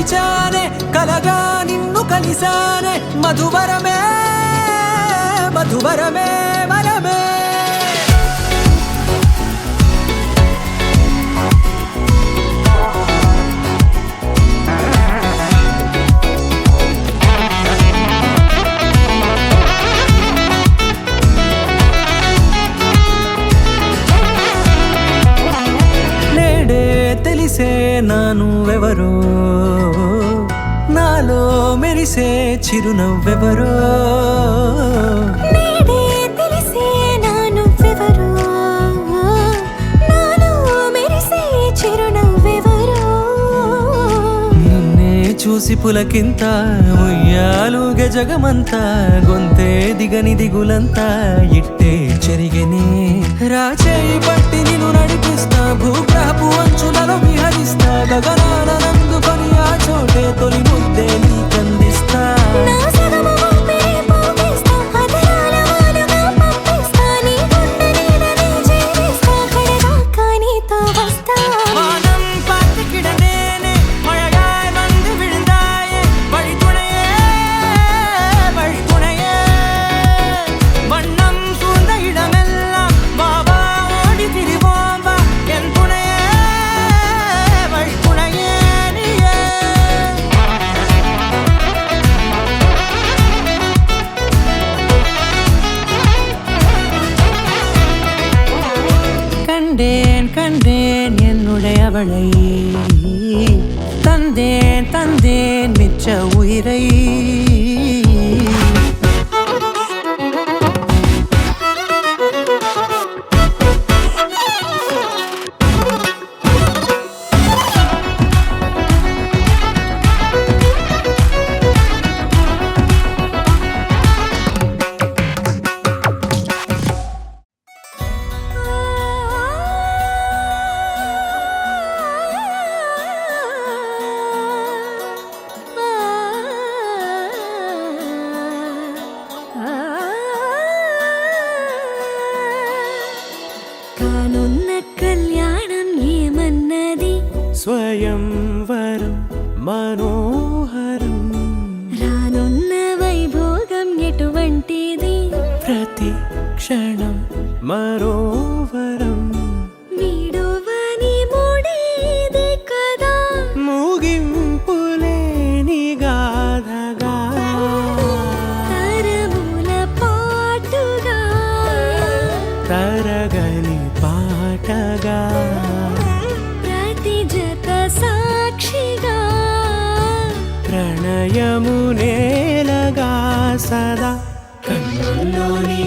మరిచానే కలగా నిన్ను కలిసానే మధువరమే మధువరమే వరమే తెలిసే నానువెవరో నాలో మెరిసే చిరునవ్వెవరో నేడే తెలిసే నానువెవరో నాలో మెరిసే చిరునవ్వెవరో నిన్నే చూసి పులకింత ఉయ్యాలుగే జగమంతా గొంతే దిగని దిగులంతా ఇట్టే చెరిగెనే రాచేయి పట్టి నిన్ను నడిపిస్తా భూగ్రహపు అంచులలో విహరిస్తా గగనాన నందుకొని ఆ చోటే తొలి ముద్దే నీకందిస్తా నా సగము ఊపిరి పోగిస్తా అదరాల వాలుగా పంపిస్తా నీ గుండె నీడనే చేరిస్తా కడదాకా నీతో వస్తా வானம் பார்த்துக்கிடனேனே மழையாய் வந்து விழுந்தாயே வழித்துணையே வழித்துணையே வண்ணம் சூழ்ந்த இடமெல்லாம் வாவா ஓடி திரிவோம் வா என் துணையே வழித்துணையே நீயே கண்டேன் கண்டேன் என்னுடையவளை தந்தேன் தந்தேன் மிச்ச உயிரை కానున్న కళ్యాణం ఏమన్నది స్వయంవరం మనోహరం రానున్న వైభోగం ఎటువంటిది ప్రతి క్షణం మరోవరం వీడువని మూడేది కదా ముగింపులేని గాథగా తరముల పాటుగా తరగని పాటగా ప్రతి జత సాక్షిగా ప్రణయము నేలగా సదా కన్నుల్లోని